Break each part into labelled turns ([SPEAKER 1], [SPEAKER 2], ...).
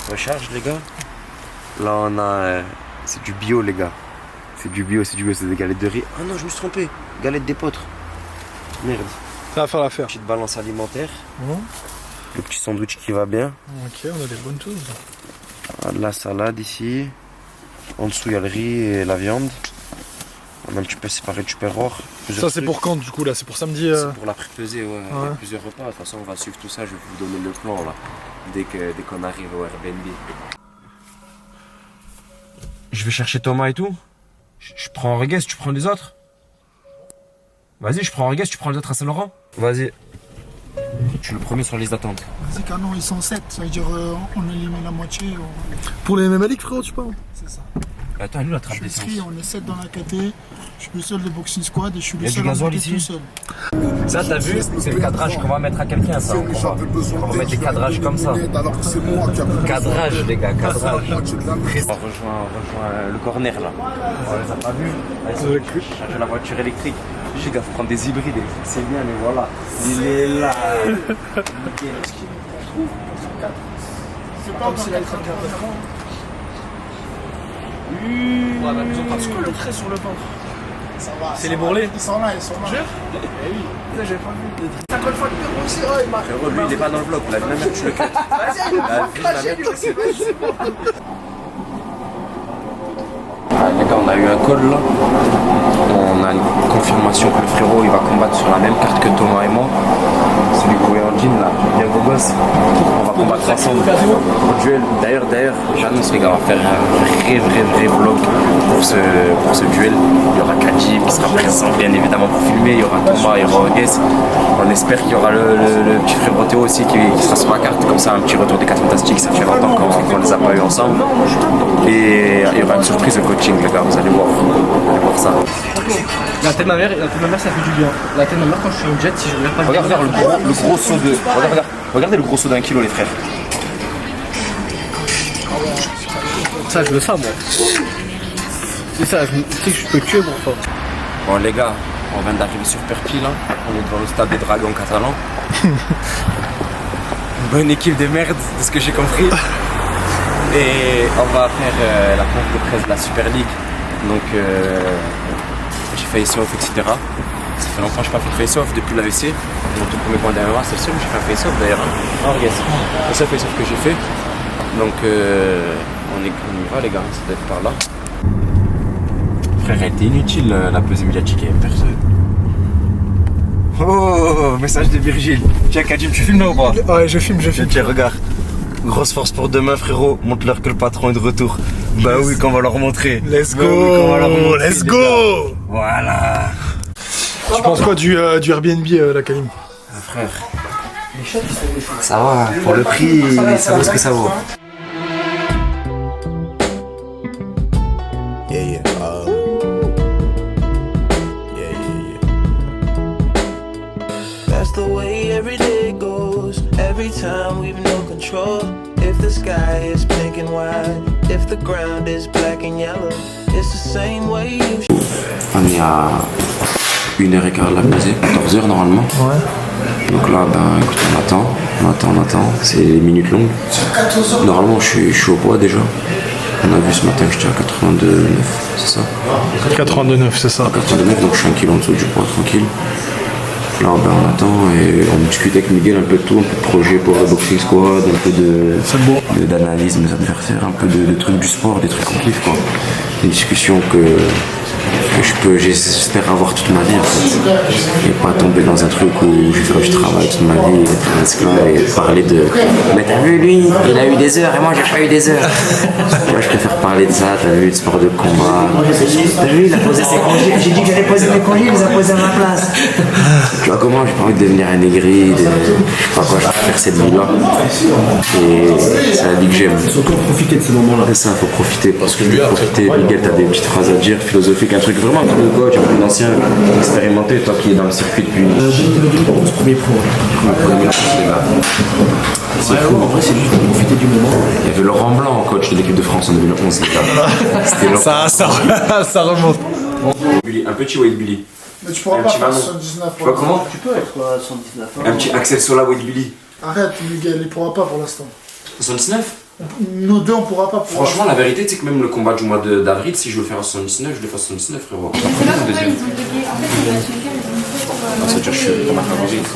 [SPEAKER 1] Recharge les gars. Là on a... c'est du bio les gars. C'est du bio, c'est des galettes de riz. Ah non, je me suis trompé. Galettes d'épeautre. Merde.
[SPEAKER 2] Ça va faire l'affaire.
[SPEAKER 1] Petite balance alimentaire.
[SPEAKER 2] Mmh.
[SPEAKER 1] Le petit sandwich qui va bien.
[SPEAKER 2] Ok, on a des bonnes choses.
[SPEAKER 1] La salade ici. En dessous il y a le riz et la viande. On a un petit peu séparé du perroir.
[SPEAKER 2] Ça c'est pour quand du coup là? C'est pour samedi
[SPEAKER 1] C'est pour la prépeser, ouais. Il y a plusieurs repas. De toute façon on va suivre tout ça, je vais vous donner le plan là. Dès qu'on arrive au Airbnb. Je vais chercher Thomas et tout. Je prends Regues, tu prends les autres. Vas-y, je prends Regues, tu prends les autres à Saint-Laurent. Vas-y. Tu es le premier sur la liste d'attente.
[SPEAKER 3] C'est qu'un ils sont 7, ça veut dire on élimine la moitié.
[SPEAKER 2] Pour les mêmes ligues frérot, tu parles?
[SPEAKER 3] C'est ça.
[SPEAKER 1] Attends, nous la
[SPEAKER 3] Je
[SPEAKER 1] trappe
[SPEAKER 3] suis
[SPEAKER 1] d'essence.
[SPEAKER 3] tri, on est 7 dans la KT, je suis le seul de boxing squad et je suis
[SPEAKER 1] Y
[SPEAKER 3] le
[SPEAKER 1] a du
[SPEAKER 3] seul à
[SPEAKER 1] gasoil
[SPEAKER 3] monter
[SPEAKER 1] ici
[SPEAKER 3] tout seul.
[SPEAKER 1] Ça, t'as vu, c'est le cadrage qu'on va mettre à quelqu'un, ça. On va mettre des cadrages comme ça. Cadrage, les gars, cadrage. On rejoint le corner là. On les a pas vus. J'ai la voiture électrique. Je sais qu'il faut prendre des hybrides électriques, c'est bien, mais voilà. Il est là.
[SPEAKER 3] C'est pas comme s'il a été
[SPEAKER 2] Ouais, mais ils ont pas le trait sur le ventre.
[SPEAKER 3] Ça va.
[SPEAKER 2] C'est les bourrelets?
[SPEAKER 3] Ils sont là, ils sont là. Eh oui. J'ai pas vu. 50 fois le pire aussi, oh, il m'a.
[SPEAKER 1] Frérot, lui, il est pas dans le vlog, la même tu le cut.
[SPEAKER 3] Vas-y, il m'a craché lui aussi.
[SPEAKER 1] Les gars, on a eu un call là. On a une confirmation que le frérot il va combattre sur la même carte que Thomas et moi. Celui qui est en jean là, bien beau gosse. On va combattre ensemble au duel. D'ailleurs, j'annonce les gars, on va faire un vrai vlog pour ce duel. Il y aura Kadji qui sera présent bien évidemment pour filmer. Il y aura Thomas, il y aura Regues. On espère qu'il y aura le petit frère Théo aussi qui sera sur la carte. Comme ça, un petit retour des 4 fantastiques. Ça fait longtemps qu'on les a pas eu ensemble. Et il y aura une surprise de coaching les gars, vous allez voir ça.
[SPEAKER 4] La tête de ma mère, ça fait du bien. La tête de ma mère quand je suis en jet, si je regarde pas
[SPEAKER 1] Regarde le gros saut de... Regardez le gros saut d'1 kilo les frères.
[SPEAKER 4] ça, je veux ça moi. C'est ça, tu sais que je peux tuer pour ça.
[SPEAKER 1] Bon les gars, on vient d'arriver sur Perpignan là. On est devant le stade des Dragons catalans. Bonne équipe de merde, de ce que j'ai compris. Et on va faire la conf de presse de la Super League. Donc j'ai fait face-off, etc. Ça fait longtemps que je n'ai pas fait de face-off depuis l'AVC. Mon tout premier point d'AMA, c'est le seul où j'ai fait un face-off d'ailleurs. Oh regarde, c'est le seul face-off que j'ai fait. Donc on y va les gars, ça doit être par là. Frère, elle était inutile la pesée médiatique, il n'y avait personne. Oh, message de Virgile. Tiens Kadim, tu filmes là ou pas?
[SPEAKER 2] Ouais, je filme.
[SPEAKER 1] Tiens, regarde. Grosse force pour demain frérot, montre-leur que le patron est de retour. Bah oui, qu'on va leur montrer.
[SPEAKER 2] Let's go,
[SPEAKER 1] bah oui, qu'on va leur montrer,
[SPEAKER 2] let's
[SPEAKER 1] les
[SPEAKER 2] go.
[SPEAKER 1] gars. Voilà.
[SPEAKER 2] Tu penses quoi du Airbnb, la Kalim?
[SPEAKER 1] Frère, ça va, pour le prix, ça vaut ce que ça vaut.
[SPEAKER 5] That's the way every day goes. Every time we've no control. If the sky is pink and white, if the ground is black and yellow, it's the same way you.
[SPEAKER 1] On est à 1h15 de la pesée, 14h normalement. Ouais. Donc là, ben écoute, on attend. C'est des minutes longues. Normalement, je suis au poids déjà. On a vu ce matin que j'étais à 82,9, c'est ça?
[SPEAKER 2] 82,9, c'est ça.
[SPEAKER 1] 82,9, donc je suis 1 kg en dessous du poids, tranquille. Là, ben, on attend et on discute avec Miguel un peu de tout, un peu de projet pour le boxing squad, un peu d'analyse de mes adversaires, un peu de trucs du sport, des trucs qu'on kiffe quoi. Une discussion que j'espère avoir toute ma vie en fait. Et pas tomber dans un truc où je vais faire du travail toute ma vie, être un esclave et parler de. Mais t'as vu lui, il a eu des heures et moi j'ai pas eu des heures. Moi je préfère parler de ça, t'as vu, de sport de combat. T'as vu, il a posé ses congés. J'ai dit que j'allais poser mes congés, il les a posés à ma place. Tu vois comment, j'ai pas envie de devenir un aigri, je sais pas quoi, je préfère cette vie-là. Et c'est la vie que j'aime.
[SPEAKER 4] Surtout profiter de ces moments-là.
[SPEAKER 1] C'est ça, faut profiter. Parce que profiter, Miguel, t'as des petites phrases à dire, philosophiques, un truc vraiment un truc de coach, un peu d'ancien, expérimenté, toi qui es dans le circuit depuis.
[SPEAKER 4] Premier pro.
[SPEAKER 1] C'est fou. En vrai, c'est juste pour profiter du moment. Il y avait Laurent Blanc, coach de l'équipe de France en 2011, les gars. C'était Laurent.
[SPEAKER 2] Ça remonte.
[SPEAKER 1] Un petit Wade Billy.
[SPEAKER 3] Mais tu pourras pas faire 79.
[SPEAKER 1] Tu vois comment?
[SPEAKER 4] Tu peux être 119.
[SPEAKER 1] Un petit Axel Sola Wade Billy.
[SPEAKER 3] Arrête, Miguel, il pourra pas pour l'instant.
[SPEAKER 1] 79?
[SPEAKER 3] Nous deux, on pourra pas.
[SPEAKER 1] Franchement, la vérité, c'est que même le combat du mois d'avril, si je veux le faire à 79, je le fais à 79, frérot.
[SPEAKER 6] C'est pas pourquoi ils ont bugué. En fait, les matchmakers, ils ont fait pour.
[SPEAKER 1] Non, ça veut dire que je suis dans ma favorite.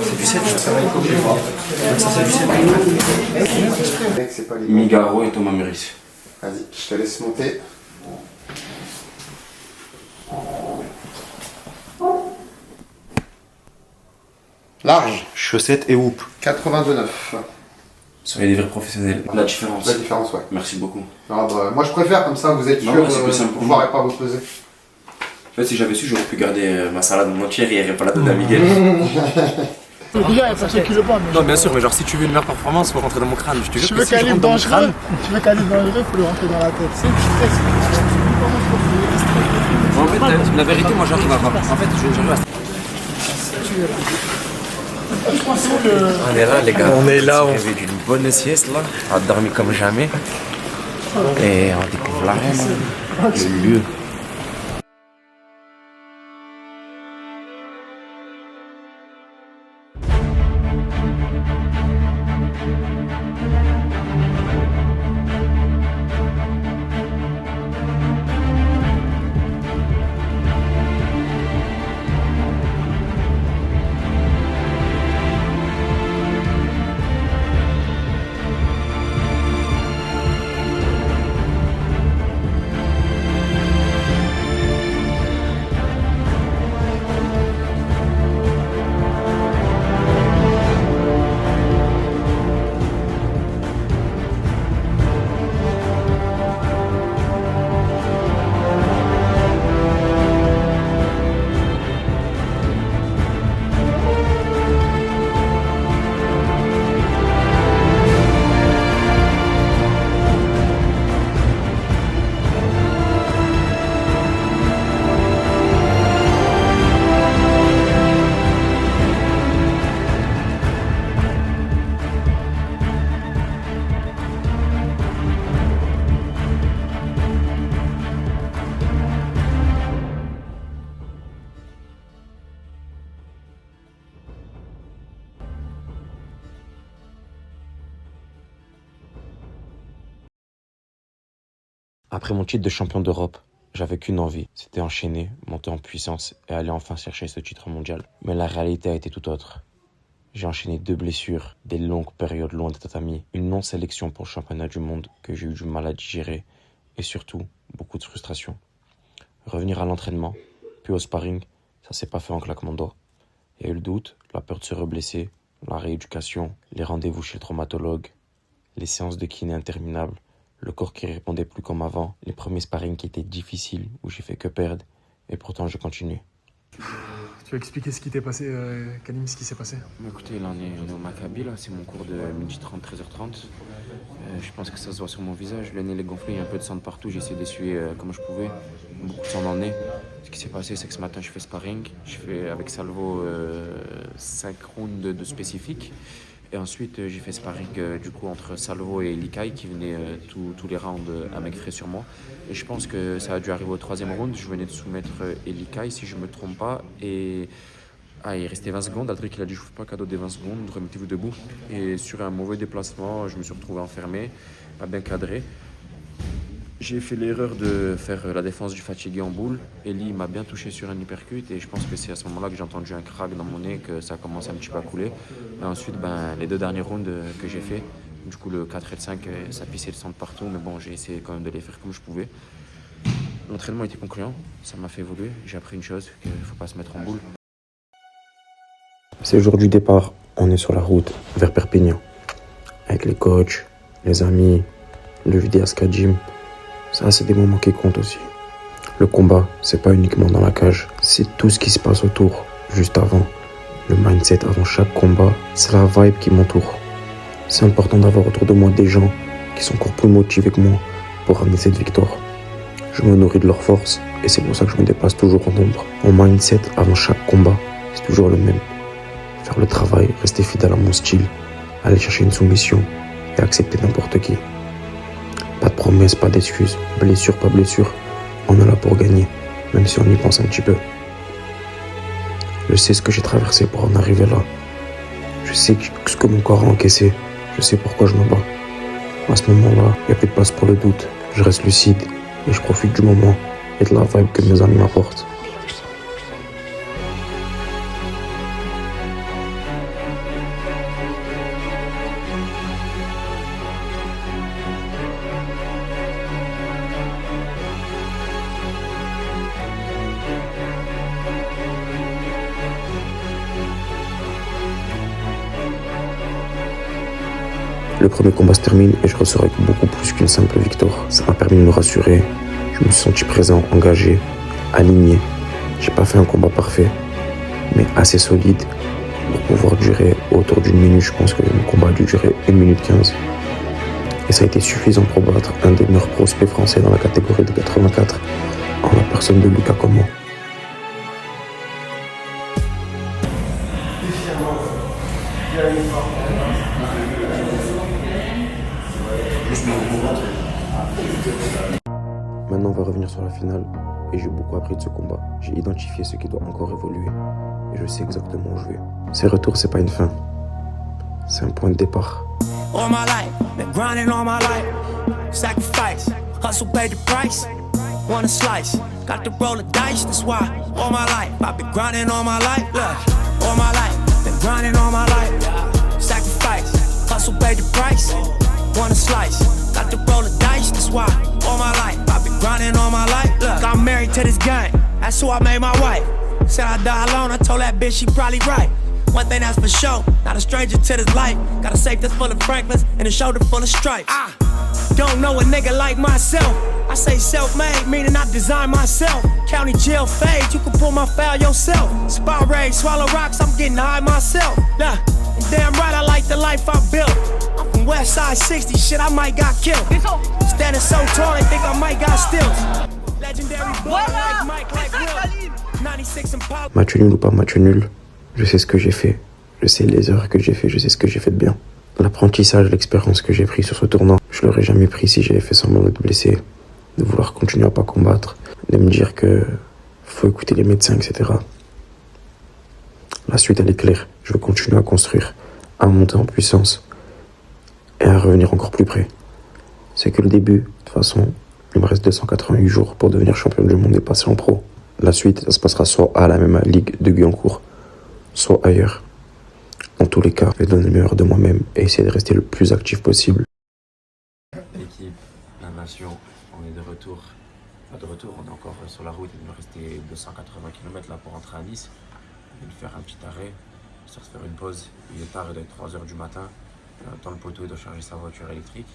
[SPEAKER 6] C'est
[SPEAKER 1] du 7, ça va être obligé.
[SPEAKER 7] Mec, c'est pas les
[SPEAKER 1] Migaro et Thomas Muris.
[SPEAKER 7] Vas-y, je te laisse monter. Large,
[SPEAKER 1] Chaussettes et hoop.
[SPEAKER 7] 82,9.
[SPEAKER 1] Soyez des vrais professionnels. La différence.
[SPEAKER 7] La différence, ouais.
[SPEAKER 1] Merci beaucoup.
[SPEAKER 7] Alors, bah, moi je préfère comme ça, vous êtes
[SPEAKER 1] Non,
[SPEAKER 7] sûr,
[SPEAKER 1] ouais, c'est plus simple pour
[SPEAKER 7] vous
[SPEAKER 1] moi.
[SPEAKER 7] n'aurez pas à vous peser.
[SPEAKER 1] En fait, si j'avais su, j'aurais pu garder ma salade entière et pas la donner à Miguel.
[SPEAKER 3] Le gars, il y a personne qui le bat.
[SPEAKER 1] Non, bien sûr, mais genre, si tu veux une meilleure performance, faut rentrer dans mon crâne. Je te jure
[SPEAKER 3] Tu
[SPEAKER 1] que
[SPEAKER 3] veux
[SPEAKER 1] si je
[SPEAKER 3] calibre
[SPEAKER 1] rentre dans mon
[SPEAKER 3] dangereux,
[SPEAKER 1] crâne.
[SPEAKER 3] tu veux calibre dangereux, faut le rentrer dans la tête. C'est
[SPEAKER 1] En fait, la vérité, moi, j'arrive à voir. En fait, j'arrive à. On est là, les gars.
[SPEAKER 4] On est là,
[SPEAKER 1] On s'est réveillé d'une bonne sieste, là. On a dormi comme jamais. Et on découvre l'arène, le lieu. Après mon titre de champion d'Europe, j'avais qu'une envie, c'était enchaîner, monter en puissance et aller enfin chercher ce titre mondial. Mais la réalité a été tout autre. J'ai enchaîné 2 blessures, des longues périodes loin des tatamis, une non-sélection pour le championnat du monde que j'ai eu du mal à digérer et surtout beaucoup de frustration. Revenir à l'entraînement, puis au sparring, ça s'est pas fait en claquement de doigts. Il y a eu le doute, la peur de se reblesser, la rééducation, les rendez-vous chez le traumatologue, les séances de kiné interminables, le corps qui répondait plus comme avant, les premiers sparring qui étaient difficiles, où j'ai fait que perdre, et pourtant je continue.
[SPEAKER 2] Tu vas expliquer ce qui t'est passé, Kalim, ce qui s'est passé?
[SPEAKER 1] Écoutez, là on est au Maccabi, là c'est mon cours de 12h30, 13h30. Je pense que ça se voit sur mon visage, le nez est gonflé, il y a un peu de sang de partout, j'ai essayé d'essuyer comme je pouvais, beaucoup de sang dans le nez. Ce qui s'est passé, c'est que ce matin je fais sparring, je fais avec Salvo 5 rounds de spécifiques. Et ensuite, j'ai fait sparring du coup entre Salvo et Likai qui venaient tous les rounds à mec frais sur moi. Et je pense que ça a dû arriver au 3e round. Je venais de soumettre Likai si je ne me trompe pas. Et il restait 20 secondes. Aldric il a dit je ne fais pas cadeau des 20 secondes, remettez-vous debout. Et sur un mauvais déplacement, je me suis retrouvé enfermé, pas bien cadré. J'ai fait l'erreur de faire la défense du fatigué en boule. Eli m'a bien touché sur un uppercut et je pense que c'est à ce moment-là que j'ai entendu un crack dans mon nez, que ça a commencé un petit peu à couler. Et ensuite, les 2 derniers rounds que j'ai fait, du coup le 4 et le 5, ça pissait le sang de partout, mais bon, j'ai essayé quand même de les faire comme je pouvais. L'entraînement était concluant, ça m'a fait évoluer. J'ai appris une chose, qu'il ne faut pas se mettre en boule. C'est le jour du départ, on est sur la route vers Perpignan. Avec les coachs, les amis, le vidéasca gym. Ça, c'est des moments qui comptent aussi. Le combat, c'est pas uniquement dans la cage, c'est tout ce qui se passe autour, juste avant. Le mindset avant chaque combat, c'est la vibe qui m'entoure. C'est important d'avoir autour de moi des gens qui sont encore plus motivés que moi pour ramener cette victoire. Je me nourris de leur force et c'est pour ça que je me dépasse toujours en nombre. Mon mindset avant chaque combat, c'est toujours le même. Faire le travail, rester fidèle à mon style, aller chercher une soumission et accepter n'importe qui. Pas de promesses, pas d'excuses, blessure, pas blessure, on est là pour gagner, même si on y pense un petit peu. Je sais ce que j'ai traversé pour en arriver là. Je sais ce que mon corps a encaissé,
[SPEAKER 8] Je sais pourquoi je me bats. À ce moment-là, il n'y a plus de place pour le doute. Je reste lucide et je profite du moment et de la vibe que mes amis m'apportent. Le premier combat se termine et je ressors avec beaucoup plus qu'une simple victoire. Ça m'a permis de me rassurer. Je me suis senti présent, engagé, aligné. J'ai pas fait un combat parfait, mais assez solide pour pouvoir durer autour d'une minute. Je pense que mon combat a dû durer 1 minute 15. Et ça a été suffisant pour battre un des meilleurs prospects français dans la catégorie de 84, en la personne de Lucas Coman. Maintenant, on va revenir sur la finale et j'ai beaucoup appris de ce combat. J'ai identifié ce qui doit encore évoluer et je sais exactement où je vais. Ces retours, c'est pas une fin, c'est un point de départ.
[SPEAKER 5] All my life, been grinding all my life. Sacrifice, hustle paid the price. Want a slice, got to roll the dice. That's why all my life I've been grinding all my life. Look, all my life, been grinding all my life. Sacrifice, hustle paid the price. Want a slice, got to roll the dice. That's why all my life I've been grinding all my life. Look, I'm married to this game. That's who I made my wife. Said I'd die alone. I told that bitch she probably right. One thing that's for sure, not a stranger to this life. Got a safe that's full of Franklins and a shoulder full of stripes. I don't know a nigga like myself. I say self-made, meaning I design myself. County jail fade, you can pull my foul yourself. Spot rage, swallow rocks, I'm getting high myself. Nah, and damn right I like the life I built. I'm from West Side 60, shit I might got killed. Standing so tall, they think I might got stills. Legendary boy like Mike, like Will. 96 Impala.
[SPEAKER 8] Match nul ou pas match nul, je sais ce que j'ai fait, je sais les erreurs que j'ai fait, je sais ce que j'ai fait de bien. L'apprentissage, l'expérience que j'ai pris sur ce tournant, je l'aurais jamais pris si j'avais fait semblant d'être blessé, de vouloir continuer à pas combattre, de me dire que faut écouter les médecins, etc. La suite elle est claire, je veux continuer à construire, à monter en puissance et à revenir encore plus près. C'est que le début, de toute façon, il me reste 288 jours pour devenir champion du monde et passer en pro. La suite, ça se passera soit à la même ligue de Guyancourt, soit ailleurs. Dans tous les cas, je vais donner le meilleur de moi-même et essayer de rester le plus actif possible.
[SPEAKER 1] L'équipe, la nation, on est de retour. Pas de retour, on est encore sur la route. Il nous restait 280 km là pour rentrer à Nice. On vient de faire un petit arrêt, histoire de faire une pause. Il est tard, il doit être 3h du matin. Dans le poteau, il doit charger sa voiture électrique.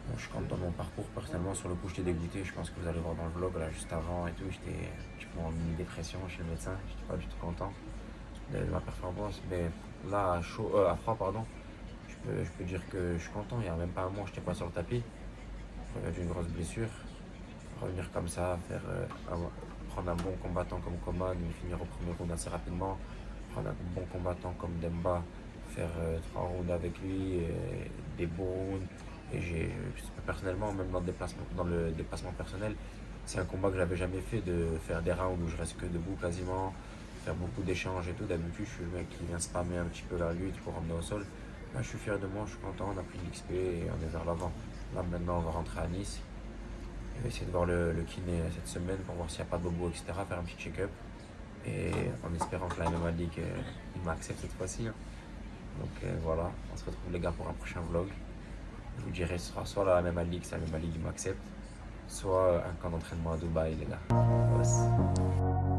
[SPEAKER 1] Bon, je suis content de mon parcours. Personnellement, sur le coup, j'étais dégoûté. Je pense que vous allez voir dans le vlog, là, juste avant et tout. J'étais en mini-dépression chez le médecin. J'étais pas du tout content de ma performance. Mais là, à froid, pardon, je peux dire que je suis content. Il n'y a même pas un mois, je n'étais pas sur le tapis. D'une grosse blessure. Revenir comme ça, prendre un bon combattant comme Coman, finir au premier round assez rapidement. Prendre un bon combattant comme Demba, faire 3 rounds avec lui, des beaux rounds. Et personnellement, même dans le déplacement personnel, c'est un combat que j'avais jamais fait, de faire des rounds où je reste que debout quasiment, faire beaucoup d'échanges et tout. D'habitude, je suis le mec qui vient spammer un petit peu la lutte pour emmener au sol. Là, je suis fier de moi, je suis content, on a pris de l'XP et on est vers l'avant. Là, maintenant, on va rentrer à Nice. Je vais essayer de voir le kiné cette semaine pour voir s'il n'y a pas de bobo, etc. Faire un petit check-up. Et en espérant que la MMA League il m'accepte cette fois-ci. Donc voilà, on se retrouve les gars pour un prochain vlog. Je vous dirai, ce sera soit la MMA League, si la MMA League m'accepte, soit un camp d'entraînement à Dubaï, les gars. Voilà.